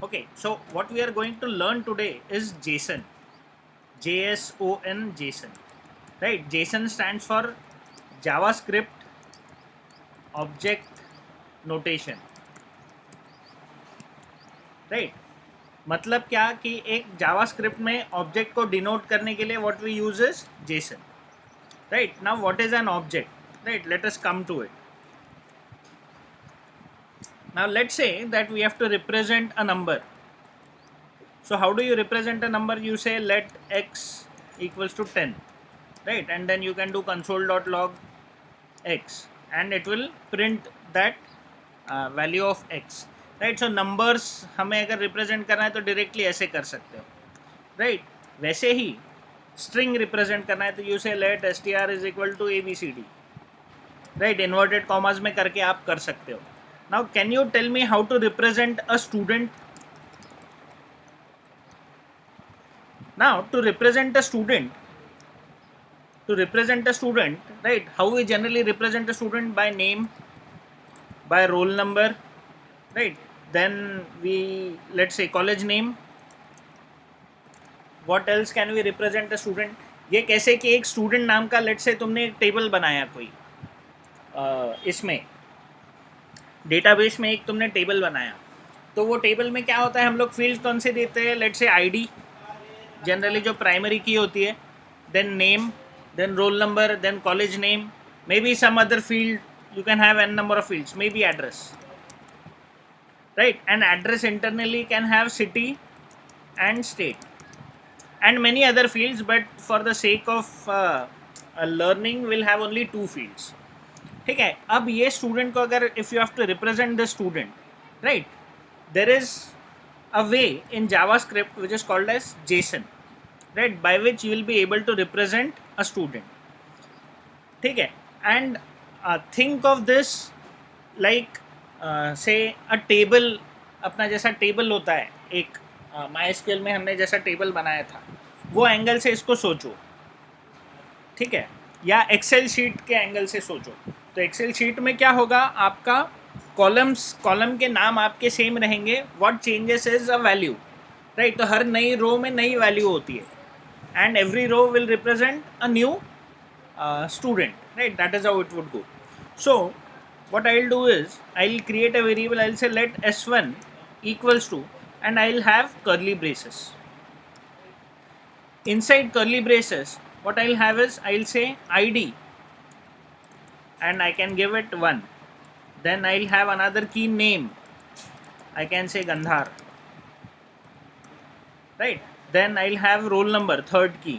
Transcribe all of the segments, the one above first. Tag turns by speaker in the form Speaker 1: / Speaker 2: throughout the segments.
Speaker 1: Okay, so what we are going to learn today is JSON. JSON, JSON. Right? JSON stands for JavaScript Object Notation. Right मतलब क्या कि एक JavaScript में object को denote करने के लिए what we use is JSON. Right now what is an object. Right let us come to it. Now let's say that we have to represent a number. So how do you represent a number? You say let x equals to 10, right? And then you can do console.log x and it will print that value of x, right? So numbers हमें अगर represent करना है तो directly ऐसे कर सकते हो, right? वैसे ही string represent करना है तो you say let str is equal to abcd, right? Inverted commas में करके आप कर सकते हो. Now can you tell me how to represent a student? Now to represent a student, right, how we generally represent a student? By name, by roll number, right? Then we, let's say, college name. What else can we represent a student? ये कैसे कि एक student नाम का let's say तुमने एक table बनाया कोई इसमें डेटाबेस में एक तुमने टेबल बनाया, तो वो टेबल में क्या होता है, हम लोग फील्ड कौन से देते हैं? लेट्स से आईडी जनरली जो प्राइमरी की होती है, then name, then roll number, then college name, maybe some other field. You can have n number of fields, maybe address, right? And address internally can have city and state and many other fields, but for the sake of learning we'll have only two fields. ठीक है. अब ये student को अगर if you have to represent the student, right, there is a way in JavaScript which is called as JSON, right, by which you will be able to represent a student. ठीक है. And think of this like say a table. अपना जैसा table होता है एक MySQL में हमने जैसा टेबल बनाया था, वो एंगल से इसको सोचो. ठीक है. या एक्सेल शीट के एंगल से सोचो. तो एक्सेल शीट में क्या होगा, आपका कॉलम के नाम आपके सेम रहेंगे. What changes is a value, right? तो हर नई रो में नई वैल्यू होती है and every row will represent a new student, right? That is how it would go. So what I'll do is I'll create a variable. I'll say let s1 equals to, and I'll have curly braces. Inside curly braces what I'll have is I'll say id and I can give it 1. Then I'll have another key name. I can say Gandhar, right? Then I'll have roll number, third key.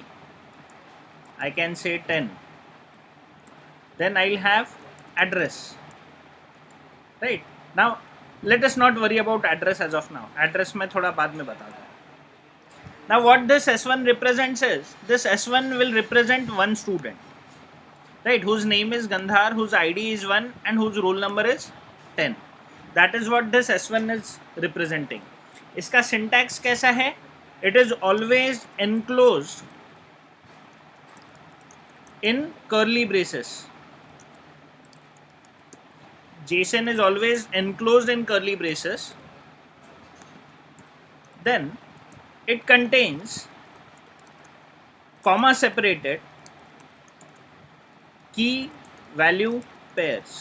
Speaker 1: I can say 10. Then I'll have address, right? Now let us not worry about address as of now. Address मैं थोड़ा बाद में बताता हूँ. Now what this S1 represents is, this S1 will represent one student, right, whose name is Gandhar, whose ID is 1 and whose roll number is 10. That is what this S1 is representing. इसका syntax कैसा है? It is always enclosed in curly braces. JSON is always enclosed in curly braces. Then it contains comma separated key value pairs,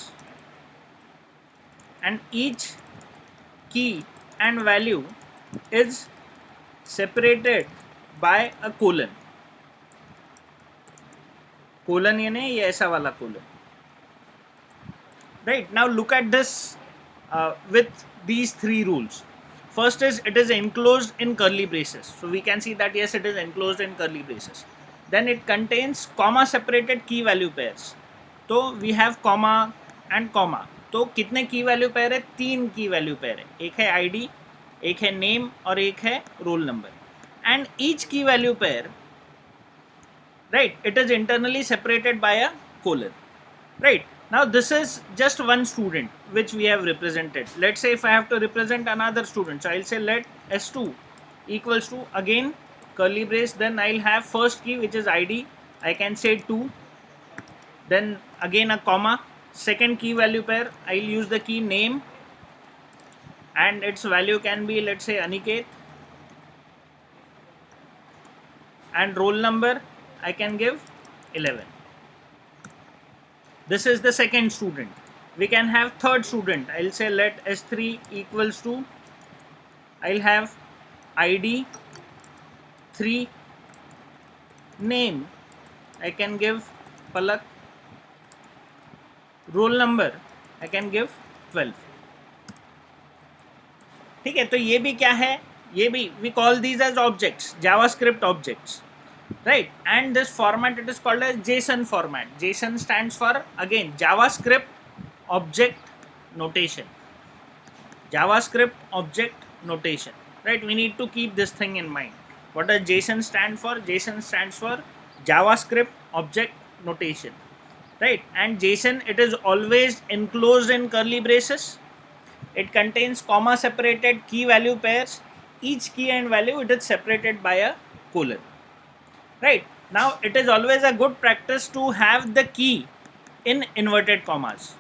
Speaker 1: and each key and value is separated by a colon. Colon यानी ये ऐसा वाला colon, right? Now look at this with these three rules. First is it is enclosed in curly braces, so we can see that yes, it is enclosed in curly braces. Then it contains comma separated key value pairs. तो we have comma and comma. तो कितने की value pair है? 3 की value pair है. एक है ID, एक है नेम और एक है roll number. And each key value pair, right, it is internally separated by a colon, right? Now this is just one student which we have represented. Let's say if I have to represent another student, so I'll say let s2 equals to, again curly brace, then I'll have first key which is id, I can say 2, then again a comma, second key value pair, I'll use the key name, and its value can be, let's say, Aniket, and roll number I can give 11. This is the second student. We can have third student. I'll say let S3 equals to, I'll have ID 3, name I can give Palak, roll number I can give 12. ठीक है, तो ये भी क्या है, ये भी we call these as objects, JavaScript objects, right? And this format, it is called as JSON format. JSON stands for, again, JavaScript object notation. JavaScript object notation, right? We need to keep this thing in mind. What does JSON stand for? JSON stands for JavaScript object notation, right? And JSON, it is always enclosed in curly braces. It contains comma separated key value pairs. Each key and value, it is separated by a colon, right? Now it is always a good practice to have the key in inverted commas,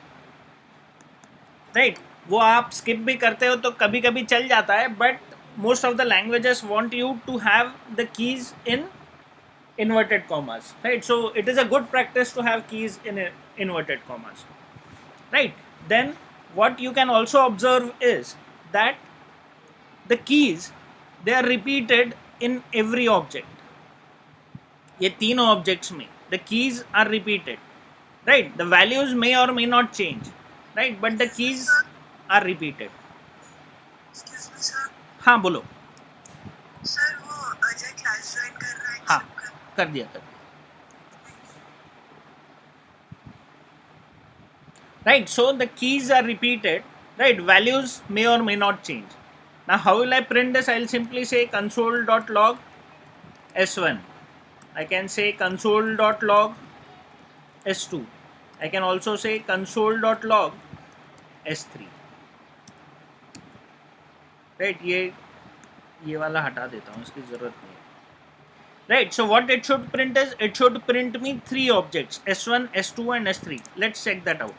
Speaker 1: right? वो आप skip भी करते हो तो कभी कभी चल जाता है, but most of the languages want you to have the keys in inverted commas, right? So it is a good practice to have keys in inverted commas, right? Then what you can also observe is that the keys, they are repeated in every object. ये तीनों objects में the keys are repeated, right? The values may or may not change, right? But the keys are repeated.
Speaker 2: Excuse me, sir.
Speaker 1: हाँ बोलो.
Speaker 2: Sir वो Ajay class join कर रहा है.
Speaker 1: हाँ कर दिया. Right, so the keys are repeated, right? Values may or may not change. Now how will I print this? I'll simply say console.log s1. I can say console.log s2. I can also say console.log s3. Right, ये वाला हटा देता हूँ, इसकी जरूरत नहीं है. Right, so what it should print is, it should print me 3 objects, s1, s2 and s3. Let's check that out.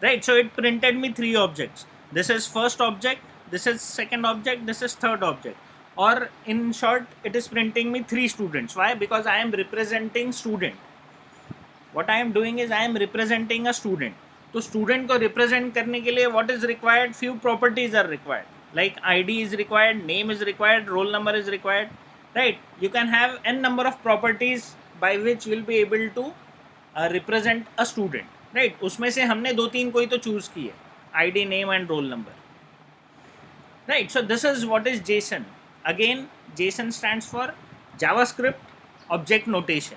Speaker 1: Right, so it printed me 3 objects. This is first object, this is second object, this is third object. Or in short, it is printing me 3 students. Why? Because I am representing student. What I am doing is I am representing a student. तो student को represent करने के लिए what is required? Few properties are required. Like ID is required, name is required, roll number is required. Right? You can have n number of properties by which you will be able to represent a student. Right, उसमें से हमने 2-3 कोई तो choose किए, ID, name and roll number, right? So this is what is Jason. Again Jason stands for JavaScript object notation.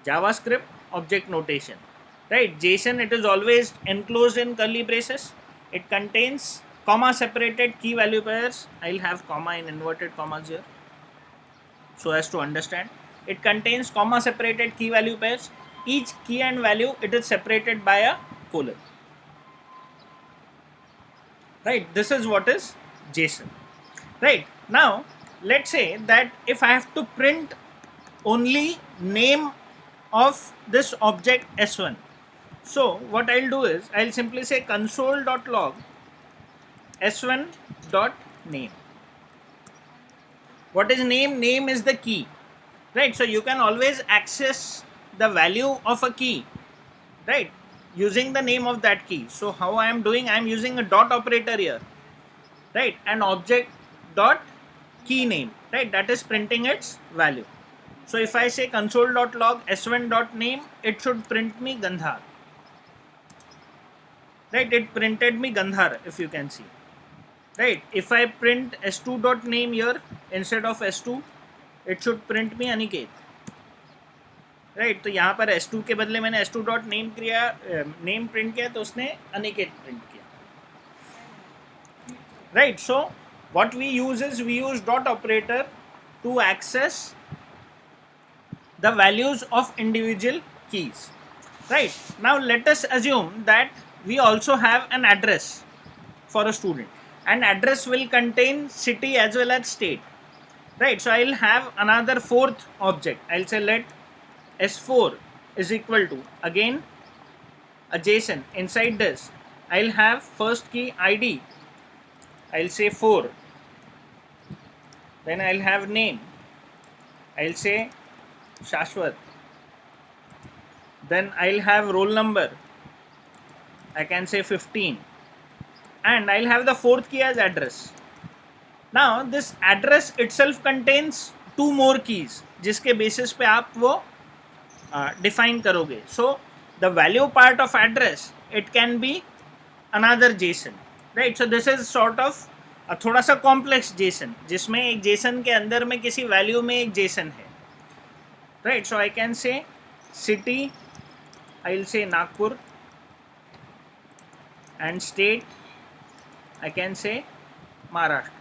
Speaker 1: JavaScript object notation, right? Jason, it is always enclosed in curly braces. It contains comma separated key value pairs. I'll have comma in inverted commas here so as to understand. It contains comma separated key value pairs. Each key and value, it is separated by a colon, right? This is what is JSON, right? Now let's say that if I have to print only name of this object s1, so what I'll do is I'll simply say console.log s1.name. What is name? Name is the key, right? So you can always access the value of a key, right, using the name of that key. So how I am doing, I am using a dot operator here, right, and object dot key name, right, that is printing its value. So if I say console.log s1.name, it should print me Gandhar, right? It printed me Gandhar, if you can see, right? If I print s2.name here instead of s2, it should print me Aniket, right? तो यहाँ पर S2 के बदले मैंने S2 dot name किया, name print किया, तो उसने अनिकेत प्रिंट किया, right? So what we use is we use dot operator to access the values of individual keys, right? Now let us assume that we also have an address for a student, and address will contain city as well as state, right? So I will have another fourth object. I will say let S4 is equal to, again, a JSON. Inside this, I'll have first key ID. I'll say 4. Then I'll have name. I'll say Shashwat. Then I'll have roll number. I can say 15. And I'll have the fourth key as address. Now this address itself contains two more keys जिसके basis पे आप वो define करोगे. So the value part of address, it can be another JSON, right? So this is sort of थोड़ा सा complex JSON जिसमें एक JSON के अंदर में किसी value में एक JSON है, right? So I can say city, I'll say Nagpur, and state, I can say Maharashtra.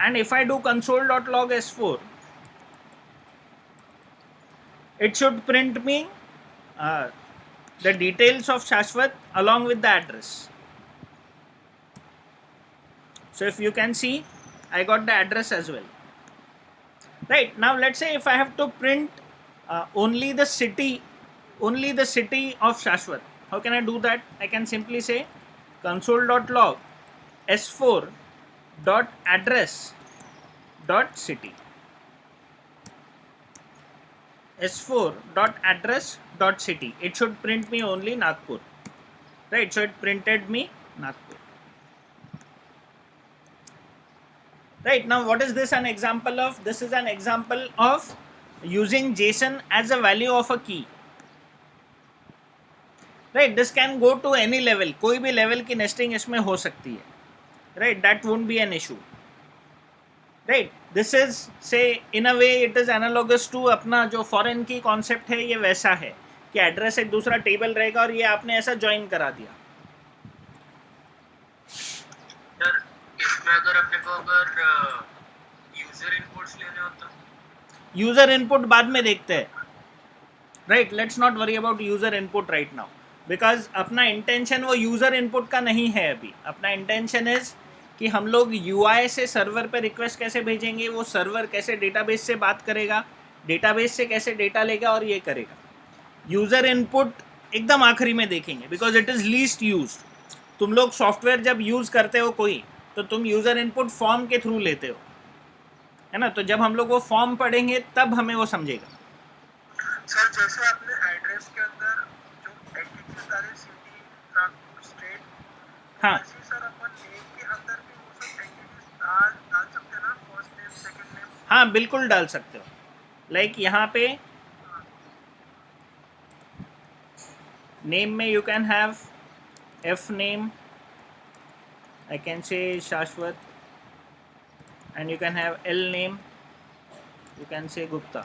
Speaker 1: And if I do console.log S4, it should print me the details of Shashwat along with the address. So if you can see, I got the address as well. Right, now let's say if I have to print only the city of Shashwat. How can I do that? I can simply say console.log s4.address.city. s4.address.city. It should print me only Nagpur. Right, so it printed me Nagpur. Right, now what is this an example of? This is an example of using JSON as a value of a key. Right, this can go to any level. कोई भी level की nesting इसमें हो सकती है. Right, that won't be an issue. Right, this is, say, in a way it is analogous to अपना जो foreign key concept है, ये वैसा है कि address एक दूसरा table रहेगा और ये आपने ऐसा join करा दिया.
Speaker 3: सर, इसमें अगर अपने को अगर user inputs लेने होता,
Speaker 1: user input बाद में देखते हैं. Right, let's not worry about user input right now. Because अपना इंटेंशन वो यूज़र इनपुट का नहीं है अभी. अपना इंटेंशन इज़ कि हम लोग UI से सर्वर पे रिक्वेस्ट कैसे भेजेंगे, वो सर्वर कैसे डेटाबेस से बात करेगा, डेटाबेस से कैसे डेटा लेगा और ये करेगा. यूज़र इनपुट एकदम आखिरी में देखेंगे because it is least use. तुम लोग सॉफ्टवेयर जब यूज़ करते हो कोई, तो तुम यूज़र इनपुट फॉर्म के थ्रू लेते हो, है ना. तो जब हम लोग वो फॉर्म पढ़ेंगे तब हमें वो समझेगा.
Speaker 2: सर जैसे आपने एड्रेस के अंदर जो एंटिटीज डाले, सिटी, नागपुर, स्टेट,
Speaker 1: हाँ
Speaker 2: सर अपन नेम के अंदर भी वो सब एंटिटीज डाल सकते हैं ना, फर्स्ट नेम, सेकंड नेम.
Speaker 1: हाँ बिल्कुल डाल सकते हो. लाइक यहाँ पे नेम में you can have F name, I can say Shashwat, and you can have L name, you can say Gupta,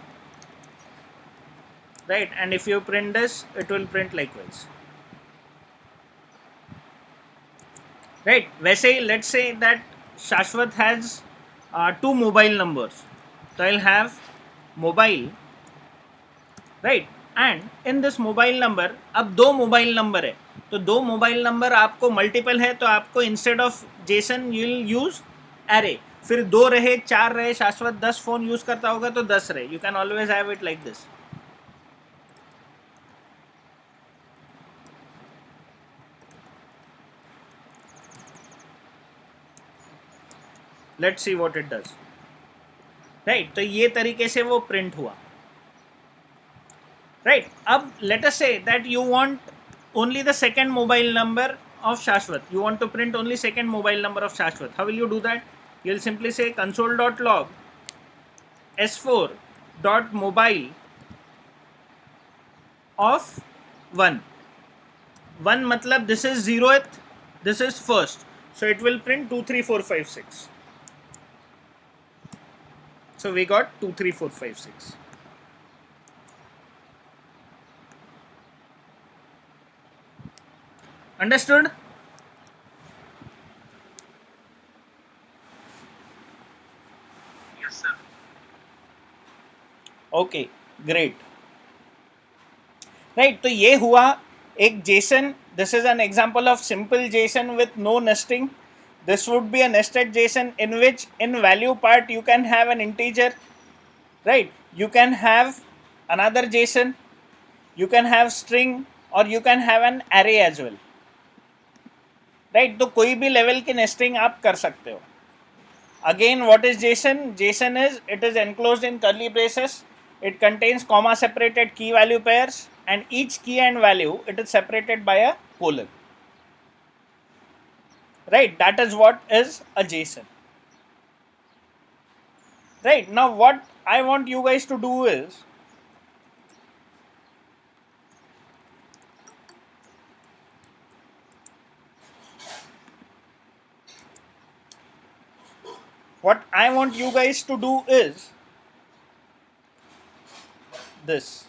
Speaker 1: right? And if you print this, it will print likewise, right? वैसे ही let's say that Shashwat has two mobile numbers, so I'll have mobile, right? And in this mobile number, अब दो mobile number है, तो दो mobile number आपको multiple है, तो आपको instead of Jason you will use array. फिर 2 रहे, 4 रहे, शाश्वत 10 फोन यूज करता होगा तो 10 रहे. You can always have it like this. Let's see what it does. Right, तो ये तरीके से वो प्रिंट हुआ. राइट, अब let us say that you want only the second mobile number of Shashwat. You want to print only second mobile number of Shashwat. How will you do that? You'll simply say console.log s4.mobile of 1. 1 matlab this is 0th, this is first. So it will print 2 3 4 5 6. So we got 2 3 4 5 6. Understood?
Speaker 3: Yes, sir.
Speaker 1: Okay, great. Right, तो ये हुआ एक JSON. This is an example of simple JSON with no nesting. This would be a nested JSON in which in value part you can have an integer. Right, you can have another JSON, you can have string, or you can have an array as well, right? तो कोई भी level की nesting आप कर सकते हो. Again, what is JSON? JSON is, it is enclosed in curly braces. It contains comma separated key value pairs, and each key and value, it is separated by a colon. Right? That is what is a JSON. Right? Now what I want you guys to do is, what I want you guys to do is this.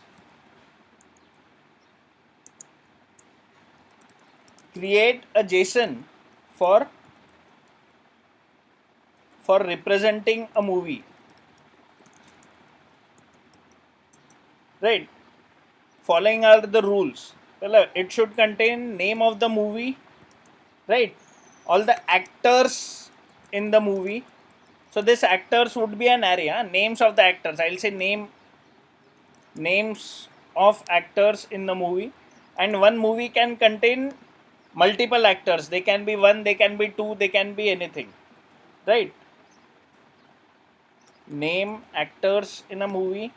Speaker 1: Create a JSON for representing a movie. Right? Following are the rules. Well, it should contain name of the movie, right? All the actors in the movie. So this actors would be an array. Names of the actors. I'll say names of actors in the movie. And one movie can contain multiple actors. They can be one, they can be two, they can be anything, right? Name actors in a movie.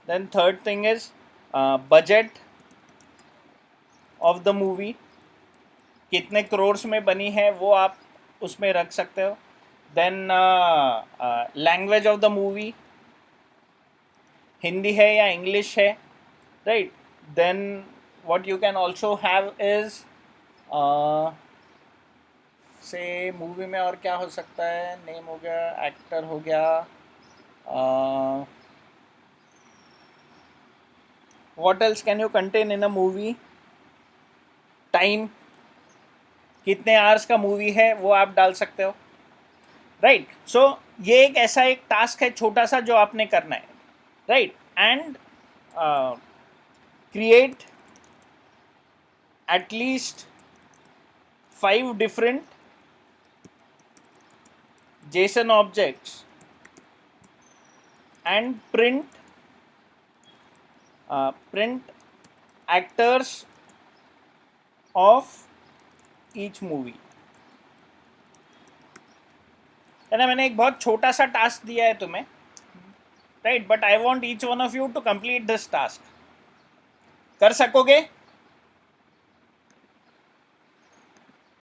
Speaker 1: Then third thing is budget of the movie. कितने crores में बनी है वो आप उसमें रख सकते हो. Then language of the movie, Hindi है या इंग्लिश है, right? Then what you can also have is से मूवी में और क्या हो सकता है. नेम हो गया, एक्टर हो गया. What else can you contain in a movie? Time, कितने आवर्स का मूवी है वो आप डाल सकते हो, राइट? सो ये एक ऐसा एक टास्क है छोटा सा जो आपने करना है, right? And create at least 5 different JSON objects and print actors of each movie. है ना? मैंने एक बहुत छोटा सा टास्क दिया है तुम्हें, right? But I want each one of you to complete this task. कर सकोगे?